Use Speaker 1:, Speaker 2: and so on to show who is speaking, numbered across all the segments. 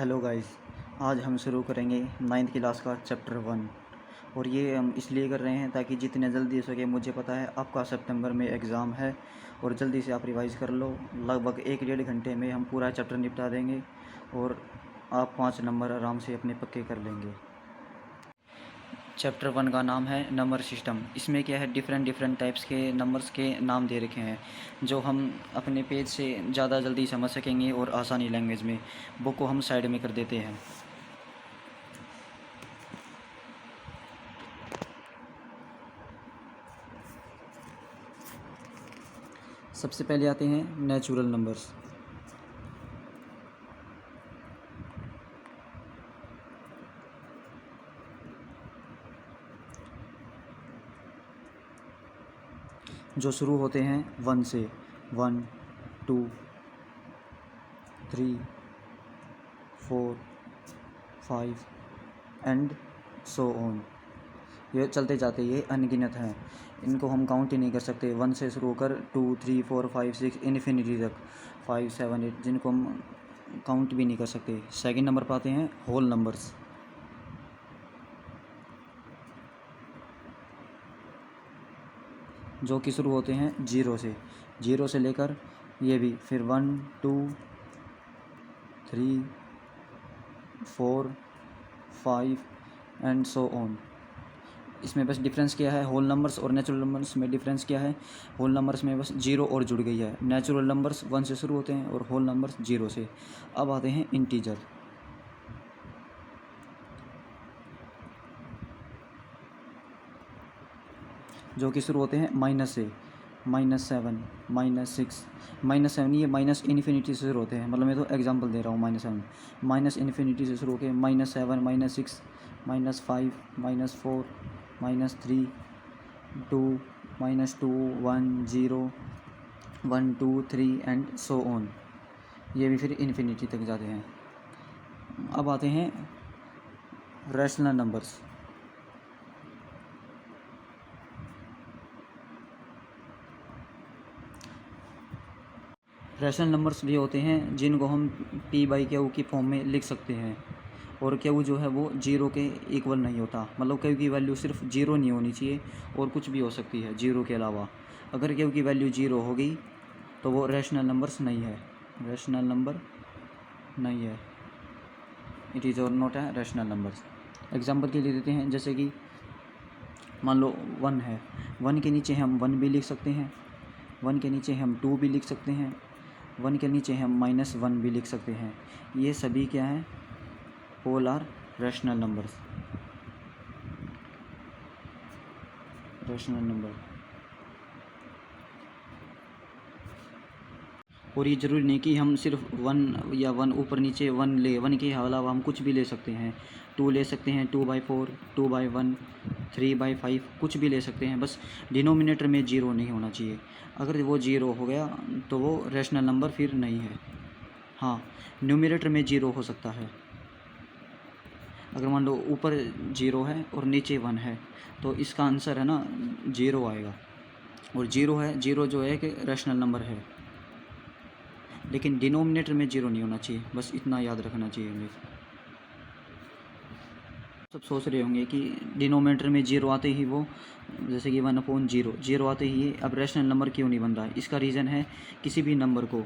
Speaker 1: Hello guys, आज हम शुरू करेंगे 9th क्लास का चैप्टर 1। और ये हम इसलिए कर रहे हैं ताकि जितने जल्दी हो सके, मुझे पता है आपका सितंबर में एग्ज़ाम है और जल्दी से आप रिवाइज़ कर लो। लगभग 1-1.5 घंटे में हम पूरा चैप्टर निपटा देंगे और आप 5 नंबर आराम से अपने पक्के कर लेंगे। चैप्टर 1 का नाम है नंबर सिस्टम। इसमें क्या है, डिफरेंट टाइप्स के नंबर्स के नाम दे रखे हैं जो हम अपने पेज से ज़्यादा जल्दी समझ सकेंगे और आसानी लैंग्वेज में। बुक को हम साइड में कर देते हैं। सबसे पहले आते हैं नेचुरल नंबर्स। जो शुरू होते हैं 1 से। 1, 2, 3, 4, 5 एंड सो ऑन। ये चलते जाते ये अनगिनत हैं, इनको हम काउंट ही नहीं कर सकते। 1 से शुरू होकर 2, 3, 4, 5, 6 इन्फिनिटी तक, 5, 7, 8 जिनको हम काउंट भी नहीं कर सकते। सेकंड नंबर पर आते हैं होल नंबर्स। जो कि शुरू होते हैं 0 से लेकर ये भी फिर 1, 2, 3, 4, 5 एंड सो ऑन। इसमें बस डिफरेंस क्या है, होल नंबर्स और नेचुरल नंबर्स में डिफरेंस क्या है। होल नंबर्स में बस 0 और जुड़ गई है। नेचुरल नंबर्स 1 से शुरू होते हैं और होल नंबर्स 0 से। अब आते हैं इंटीजर। जो कि शुरू होते हैं माइनस से। -7, -6, -7 ये माइनस इन्फिनिटी से शुरू होते हैं। मतलब मैं तो एग्जांपल दे रहा हूँ। -7 माइनस इन्फिनिटी से शुरू होकर -7, -6, -5, -4, -3, 2, -2, 1, 0, 1, 2, 3 एंड सो ऑन। ये भी फिर इन्फिनिटी तक जाते हैं। अब आते हैं रैशनल नंबर्स। रैशनल नंबर्स भी होते हैं जिनको हम p/q की फॉर्म में लिख सकते हैं। और q जो है वो 0 के इक्वल नहीं होता। मतलब q की वैल्यू सिर्फ 0 नहीं होनी चाहिए और कुछ भी हो सकती है 0 के अलावा। अगर q की वैल्यू 0 हो गई तो वो रैशनल नंबर्स नहीं है, रैशनल नंबर नहीं है। इट इज़ और नॉट है रैशनल नंबर्स। एग्जांपल के लिए देते हैं, जैसे कि मान लो 1 है। 1 के नीचे हम 1 भी लिख सकते हैं, 1 के नीचे हम 2 भी लिख सकते हैं, 1 के नीचे हम -1 भी लिख सकते हैं। ये सभी क्या हैं, all are rational numbers, rational number. और ये ज़रूरी नहीं कि हम सिर्फ 1 या 1 ऊपर नीचे 1 ले, 1 के अलावा हम कुछ भी ले सकते हैं। 2 ले सकते हैं, 2/4, 2/1, 3/5 कुछ भी ले सकते हैं। बस डिनोमिनेटर में 0 नहीं होना चाहिए। अगर वो 0 हो गया तो वो रैशनल नंबर फिर नहीं है। हाँ, न्यूमरेटर में 0 हो सकता है। अगर मान लो ऊपर 0 है और नीचे 1 है तो इसका आंसर है ना 0 आएगा। और 0 है, 0 जो है कि रैशनल नंबर है, लेकिन डिनोमिनेटर में 0 नहीं होना चाहिए। बस इतना याद रखना चाहिए हमें। सब सोच रहे होंगे कि डिनोमिनेटर में 0 आते ही वो, जैसे कि 1/0, 0 आते ही अब रैशनल नंबर क्यों नहीं बन रहा है। इसका रीज़न है, किसी भी नंबर को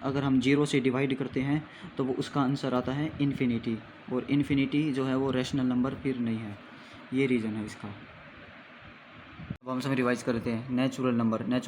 Speaker 1: अगर हम 0 से डिवाइड करते हैं तो वो उसका आंसर आता है इन्फिनिटी। और इन्फिनिटी जो है वो रैशनल नंबर फिर नहीं है। ये रीज़न है इसका। अब हम सब रिवाइज करते हैं। नेचुरल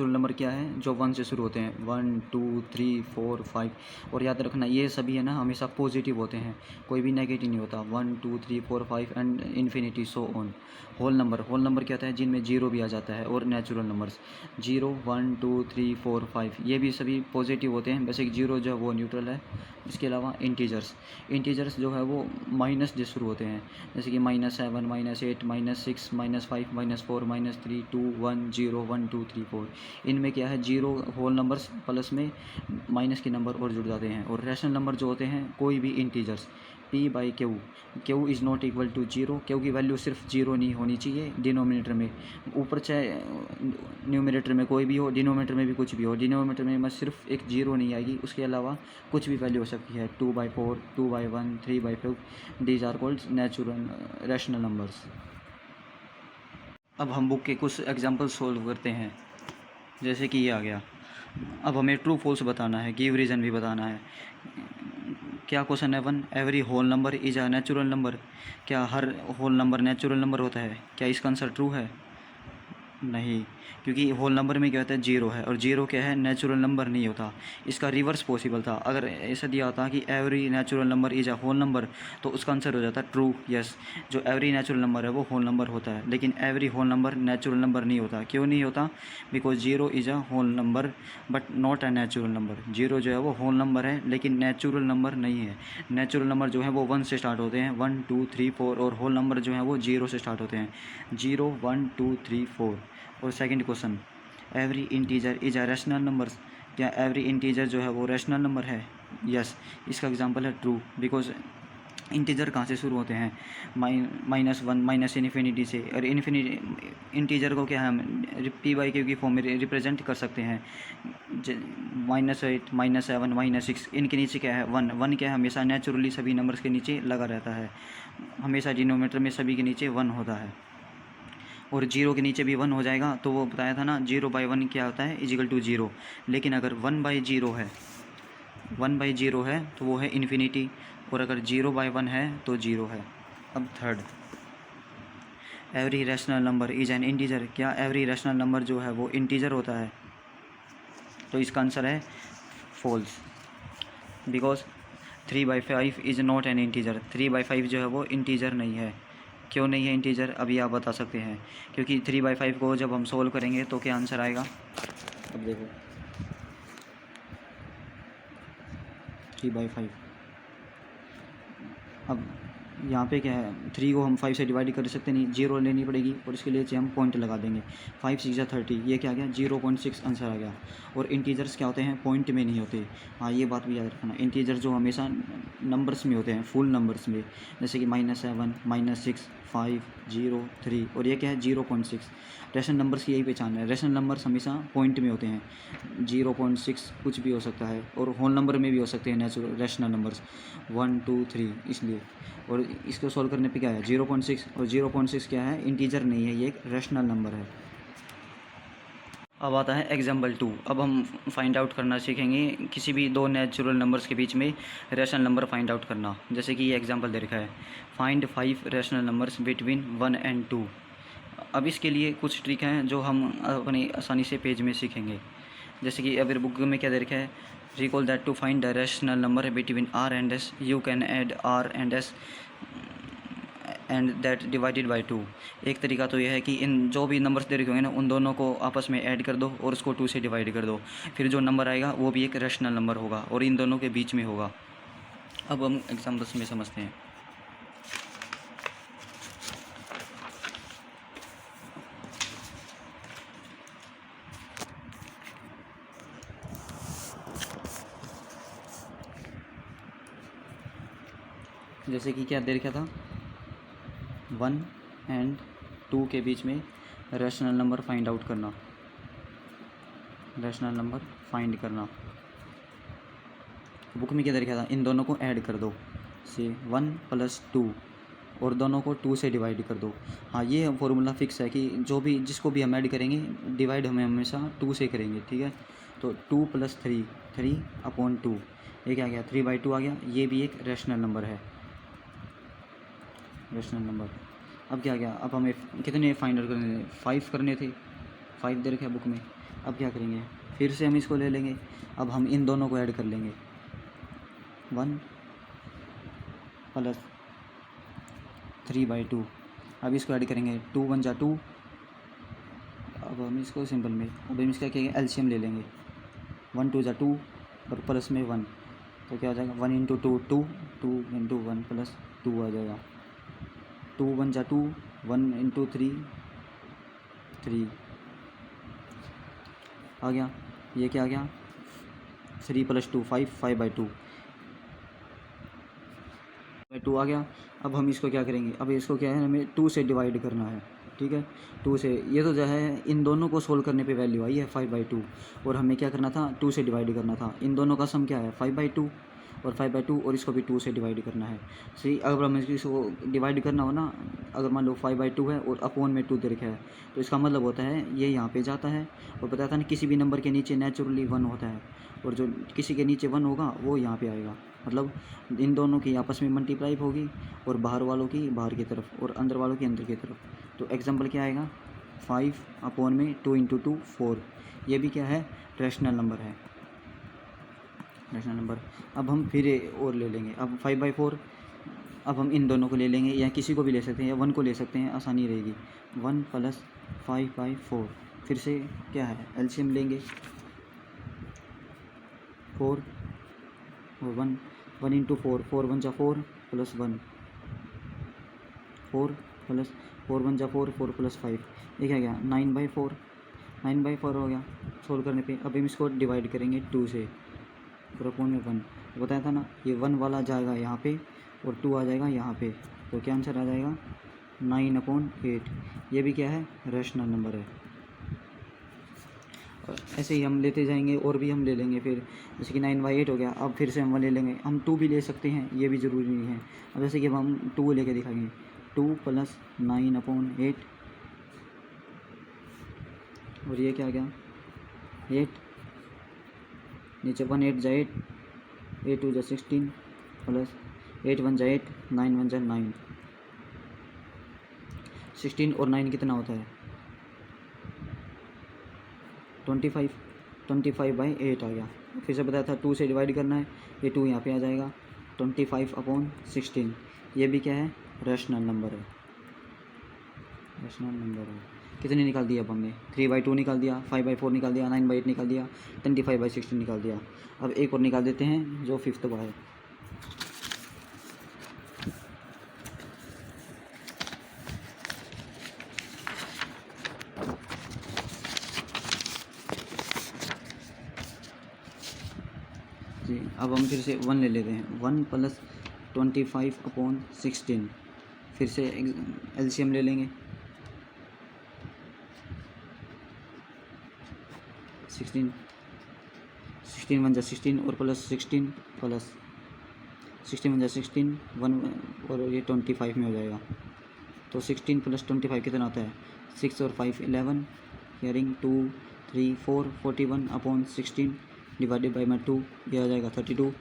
Speaker 1: नंबर क्या है, जो 1 से शुरू होते हैं। 1, 2, 3, 4, 5। और याद रखना ये सभी है ना हमेशा पॉजिटिव होते हैं, कोई भी नेगेटिव नहीं होता। 1, 2, 3, 4, 5 and infinity so on. Whole number क्या होता है, जिनमें 0 भी आ जाता है। और नेचुरल नंबर्स 0, 1, 2, 3, 4, 5 ये भी सभी पॉजिटिव होते हैं। वैसे 0 जो है वो न्यूट्रल है। इसके अलावा इंटीजर्स जो है वो माइनस से शुरू होते हैं, जैसे कि -7, -8, -6, -5, -4, -3, 2, 1, 0, 1, 2, 3, 4। इनमें क्या है, 0 होल नंबर्स प्लस में माइनस के नंबर और जुड़ जाते हैं। और रैशनल नंबर जो होते हैं, कोई भी integers p by q, q is not equal to zero, q की वैल्यू सिर्फ जीरो नहीं होनी चाहिए डिनोमिनेटर में, ऊपर चाहे न्यूमिनेटर में कोई भी हो, डिनोमिनेटर में भी कुछ भी हो, डिनोमिनेटर में बस सिर्फ एक जीरो नहीं आएगी, उसके अलावा कुछ भी वैल्यू हो सकती है, 2/4, 2/1, 3/5, these are called natural rational numbers. अब हम बुक के कुछ एग्जाम्पल सोल्व करते हैं, जैसे कि ये आ गया। अब हमें ट्रू फॉल्स बताना है, गिव रीज़न भी बताना है। क्या क्वेश्चन है 1, every whole number is a natural number, क्या हर होल नंबर नेचुरल नंबर होता है? क्या इसका आंसर ट्रू है? नहीं, क्योंकि होल नंबर में क्या होता है, जीरो है, और जीरो क्या है, नेचुरल नंबर नहीं होता। इसका रिवर्स पॉसिबल था, अगर ऐसा दिया होता कि every natural number is a whole number, तो उसका आंसर हो जाता ट्रू, यस, जो एवरी नेचुरल नंबर है वो होल नंबर होता है। लेकिन every whole number natural number नहीं होता। क्यों नहीं होता? Because zero is a whole number but not a natural number. Zero जो है वो होल नंबर है लेकिन नेचुरल नंबर नहीं है। नेचुरल नंबर जो है वो 1 से स्टार्ट होते हैं, 1 2 3 4, और होल नंबर जो है वो 0 से स्टार्ट होते हैं, 0 1 2 3 4। और second question, every integer is a rational number, क्या एवरी इंटीजर जो है वो रैशनल नंबर है? यस, इसका एग्जांपल है ट्रू, बिकॉज इंटीजर कहाँ से शुरू होते हैं, -1 माइनस इन्फिनिटी से, और इन्फिनिटी इंटीजर को क्या हम पी बाई क्यू की फॉर्म में रिप्रेजेंट कर सकते हैं, -8 -7 -6, इनके नीचे क्या है 1, 1 क्या है हमेशा नेचुरली सभी नंबर्स के नीचे लगा रहता है, हमेशा डिनोमिनेटर में सभी के नीचे 1 होता है, और जीरो के नीचे भी 1 हो जाएगा। तो वो बताया था ना 0/1 क्या होता है, इजिकल टू जीरो। लेकिन अगर 1/0 है, 1/0 है तो वो है इन्फिनिटी, और अगर 0/1 है तो जीरो है। अब third, every rational number is an integer, क्या एवरी रैशनल नंबर जो है वो इंटीजर होता है? तो इसका आंसर है false, because 3/5 is not an integer, 3/5 जो है वो इंटीजर नहीं है। क्यों नहीं है इंटीजर, अभी आप बता सकते हैं, क्योंकि 3/5 को जब हम सोल्व करेंगे तो क्या आंसर आएगा, अब देखो 3/5, अब यहाँ पे क्या है, 3 को हम 5 से डिवाइड कर सकते नहीं, जीरो लेनी पड़ेगी, और इसके लिए हम पॉइंट लगा देंगे, 5 6 30, ये क्या आ गया 0.6 आंसर आ गया। और इंटीजर्स क्या होते हैं, पॉइंट में नहीं होते। हाँ, ये बात भी याद रखना, इंटीजर जो हमेशा नंबर्स में होते हैं, फुल नंबर्स में, जैसे कि -7 -6 5 0 3, और ये क्या है 0.6। रैशनल नंबर्स की यही पहचान है, रैशनल नंबर्स हमेशा पॉइंट में होते हैं, 0.6 कुछ भी हो सकता है, और होल नंबर में भी हो सकते हैं नेचुरल रैशनल नंबर्स 1 2 3, इसलिए। और इसको सॉल्व करने पे क्या है 0.6, और 0.6 क्या है, इंटीजर नहीं है, ये एक रैशनल नंबर है। अब आता है एग्जाम्पल 2। अब हम फाइंड आउट करना सीखेंगे किसी भी दो नेचुरल नंबर्स के बीच में रैशनल नंबर फाइंड आउट करना। जैसे कि ये एग्जाम्पल दे रखा है, find 5 rational numbers between 1 and 2। अब इसके लिए कुछ ट्रिक हैं जो हम अपनी आसानी से पेज में सीखेंगे। जैसे कि अगर बुक में क्या दे रखा है, recall that to find the rational number between r and s you can add r and s and that divided by 2। एक तरीका तो यह है कि इन जो भी नंबर्स दे रखे होंगे ना, उन दोनों को आपस में ऐड कर दो और उसको 2 से डिवाइड कर दो, फिर जो नंबर आएगा वो भी एक रैशनल नंबर होगा और इन दोनों के बीच में होगा। अब हम एग्जाम्पल्स में समझते हैं। जैसे कि क्या दे रखा था, 1 and 2 के बीच में रैशनल नंबर फाइंड आउट करना, रैशनल नंबर फाइंड करना। बुक में क्या दे रखा था, इन दोनों को ऐड कर दो, से 1 + 2, और दोनों को 2 से डिवाइड कर दो। हाँ, ये फॉर्मूला फिक्स है कि जो भी जिसको भी हम ऐड करेंगे डिवाइड हमें हमेशा 2 से करेंगे, ठीक है। तो 2 + 3 3/2, ये क्या आ गया 3/2 आ गया। ये भी एक रैशनल नंबर है, रैशनल नंबर। अब क्या आ गया, अब हमें कितने फाइंड आउट करने थे, 5 करने थे, 5 दे रखे बुक में। अब क्या करेंगे, फिर से हम इसको ले लेंगे, अब हम इन दोनों को ऐड कर लेंगे, 1 + 3/2। अब इसको ऐड करेंगे, 2 1 जा 2। अब हम इसको सिंपल में, अब हम इसका क्या एलसीएम ले लेंगे, 1 2 जा 2 और प्लस में 1, तो क्या हो जाएगा 1 × 2 2, 2 × 1 + 2 आ जाएगा। 2 1 जा 2, 1 × 3 3 आ गया। ये क्या आ गया 3 + 2 5 5/2। 2 आ गया। अब हम इसको क्या करेंगे, अब इसको क्या है, हमें 2 से डिवाइड करना है, ठीक है। 2 से ये तो जो है इन दोनों को सोल्व करने पे वैल्यू आई है 5/2, और हमें क्या करना था, 2 से डिवाइड करना था। इन दोनों का सम क्या है 5/2 और 5/2, और इसको भी 2 से डिवाइड करना है। सही, अगर हमें इसको डिवाइड करना हो ना, अगर मान लो 5/2 है और अपॉन में 2 दे रखा है, तो इसका मतलब होता है ये यहाँ पे जाता है, और बताया था ना किसी भी नंबर के नीचे नेचुरली 1 होता है, और जो किसी के नीचे 1 होगा वो यहाँ पे आएगा। मतलब इन दोनों की आपस में मल्टीप्लाई होगी, और बाहर वालों की बाहर की तरफ और अंदर वालों की अंदर की तरफ। तो एग्जांपल क्या आएगा, 5/2 × 2 4। ये भी क्या है, रैशनल नंबर है, रैशनल नंबर। अब हम फिर और ले लेंगे, अब 5/4, अब हम इन दोनों को ले लेंगे, या किसी को भी ले सकते हैं, या 1 को ले सकते हैं, आसानी रहेगी। 1 + 5/4, फिर से क्या है, एलसीएम लेंगे, 4 और 1, 1 × 4, 4 × 1 = 4 + 1, 4 + 4 × 1 = 4, 4 + 5, ये क्या गया 9/4, 9/4 हो गया सोल्व करने पे। अब हम इसको डिवाइड करेंगे 2 से, और अपॉन में 1, बताया था ना ये 1 वाला जाएगा यहाँ पे, और 2 आ जाएगा यहाँ पे, तो क्या आंसर आ जाएगा 9/8। ये भी क्या है, रैशनल नंबर है। और ऐसे ही हम लेते जाएंगे, और भी हम ले लेंगे फिर, जैसे कि 9/8 हो गया। अब फिर से हम ले लेंगे, हम 2 भी ले सकते हैं, ये भी ज़रूरी नहीं है। अब जैसे कि अब हम 2 लेके दिखाएंगे, 2 + 9/8, और ये क्या आ गया 8, नीचे 1 8 × 8, 8 2 × 16, प्लस 8 1 × 8, 9 1 × 9, 16 और 9 कितना होता है 25, 25/8 आ गया। फिर से बताया था 2 से डिवाइड करना है, ये 2 यहाँ पे आ जाएगा, 25/16। ये भी क्या है, रैशनल नंबर है, रैशनल नंबर है। कितने निकाल दिया अब हमने, 3/2 निकाल दिया, 5/4 निकाल दिया, 9/8 निकाल दिया, 25/16 निकाल दिया। अब एक और निकाल देते हैं जो 5th का है। जी, अब हम फिर से 1 ले लेते हैं, 1 + 25/16, फिर से एलसीएम ले लेंगे, 16, 16 1 × 16, और प्लस 16, प्लस 16 1 × 16, 1 और ये 25 में हो जाएगा। तो 16 + 25 कितना आता है, 6 और 5 11, हियरिंग 2 3 4, 41/16 डिवाइडेड बाई में 2, ये आ जाएगा 32,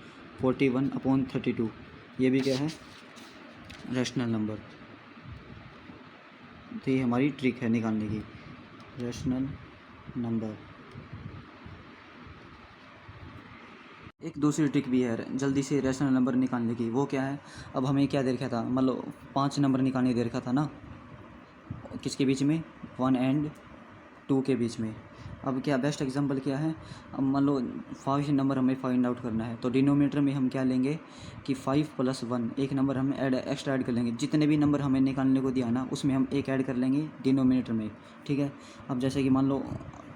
Speaker 1: 41/32। ये भी क्या है, रैशनल नंबर। तो ये हमारी ट्रिक है निकालने की, रैशनल नंबर। एक दूसरी ट्रिक भी है जल्दी से रैशनल नंबर निकालने की, वो क्या है, अब हमें क्या दे रखा था, मतलब 5 नंबर निकालने दे रखा था ना, किसके बीच में, 1 और 2 के बीच में। अब क्या बेस्ट एग्जांपल क्या है, अब मान लो 5 नंबर हमें फाइंड आउट करना है, तो डिनोमिनेटर में हम क्या लेंगे कि 5 + 1, एक नंबर हम एक्स्ट्रा ऐड कर लेंगे। जितने भी नंबर हमें निकालने को दिया ना, उसमें हम एक ऐड कर लेंगे डिनोमिनेटर में, ठीक है। अब जैसे कि मान लो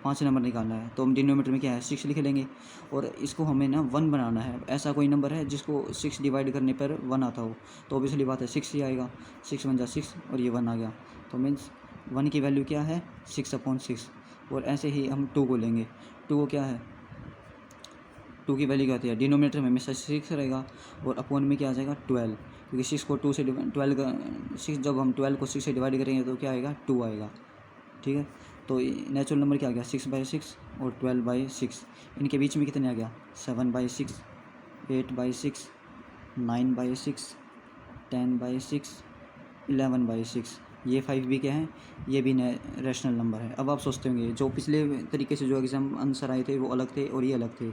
Speaker 1: 5 नंबर निकालना है, तो हम डिनोमिनेटर में क्या है 6 लिख लेंगे, और इसको हमें ना 1 बनाना है। ऐसा कोई नंबर है जिसको 6 डिवाइड करने पर 1 आता हो, तो ऑब्वियसली बात है 6 ही आएगा, 6 1 × 6, और ये 1 आ गया। तो मीन्स 1 की वैल्यू क्या है 6/6। और ऐसे ही हम 2 को लेंगे, 2 को क्या है, 2 की वैल्यू क्या होती है, डिनोमिनेटर में हमेशा 6 रहेगा, और अपॉन में क्या आ जाएगा 12, क्योंकि 6 को 2 से 12 का 6, जब हम 12 को 6 से डिवाइड करेंगे तो क्या आएगा 2 आएगा, ठीक है। तो नेचुरल नंबर क्या आ गया 6/6 और 12/6। इनके बीच में कितने आ गया 7/6, 8/6, 9/6, 10/6, 11/6। ये 5 भी क्या है, ये भी रैशनल नंबर है। अब आप सोचते होंगे जो पिछले तरीके से जो एग्जाम आंसर आए थे वो अलग थे और ये अलग थे।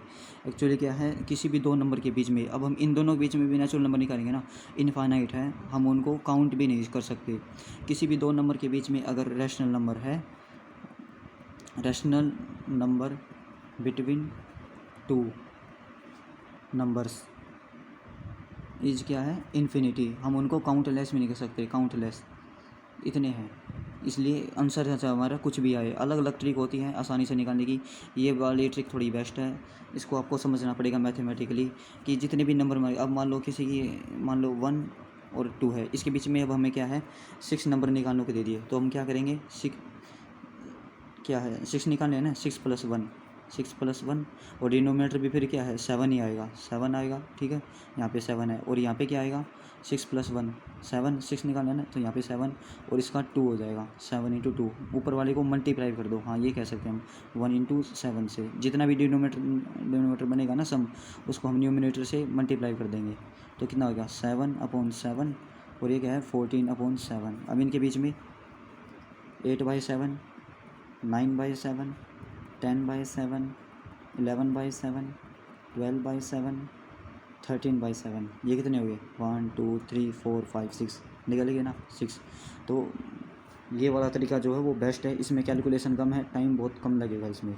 Speaker 1: एक्चुअली क्या है, किसी भी 2 नंबर के बीच में, अब हम इन दोनों के बीच में भी नेचुरल नंबर निकालेंगे ना, इनफाइनाइट है, हम उनको काउंट भी नहीं कर सकते। किसी भी 2 नंबर के बीच में अगर रैशनल नंबर है, rational number between 2 numbers is क्या है इन्फिनिटी, हम उनको काउंटलेस भी नहीं कर सकते, काउंटलेस इतने हैं। इसलिए आंसर अच्छा हमारा कुछ भी आए, अलग अलग ट्रिक होती है आसानी से निकालने की। ये वाली ट्रिक थोड़ी बेस्ट है, इसको आपको समझना पड़ेगा मैथमेटिकली कि जितने भी नंबर अब मान लो किसी की, मान लो 1 और 2 है, इसके बीच में अब हमें क्या है 6 नंबर निकालने को दे दिए, तो हम क्या करेंगे 6 क्या है 6 निकालने हैं ना, 6 + 1 6 + 1 और डिनोमिनेटर भी फिर क्या है 7 ही आएगा, 7 आएगा, ठीक है। यहाँ पे 7 है और यहाँ पे क्या आएगा 6 + 1 7, 6 निकालना है ना, तो यहाँ पे 7 और इसका 2 हो जाएगा, 7 × 2, ऊपर वाले को मल्टीप्लाई कर दो, हाँ ये कह सकते हैं हम 1 × 7 से, जितना भी डिनोमिनेटर बनेगा ना सम, उसको हम न्यूमिनेटर से मल्टीप्लाई कर देंगे, तो कितना हो गया 7/7 और ये क्या है 14/7। अब इनके बीच में 8/7, 9/7, 10/7, 11/7, 12/7, 13/7, ये कितने हुए 1 2 3 4 5 6, निकलेंगे ना 6। तो ये वाला तरीका जो है वो बेस्ट है, इसमें कैलकुलेशन कम है, टाइम बहुत कम लगेगा इसमें।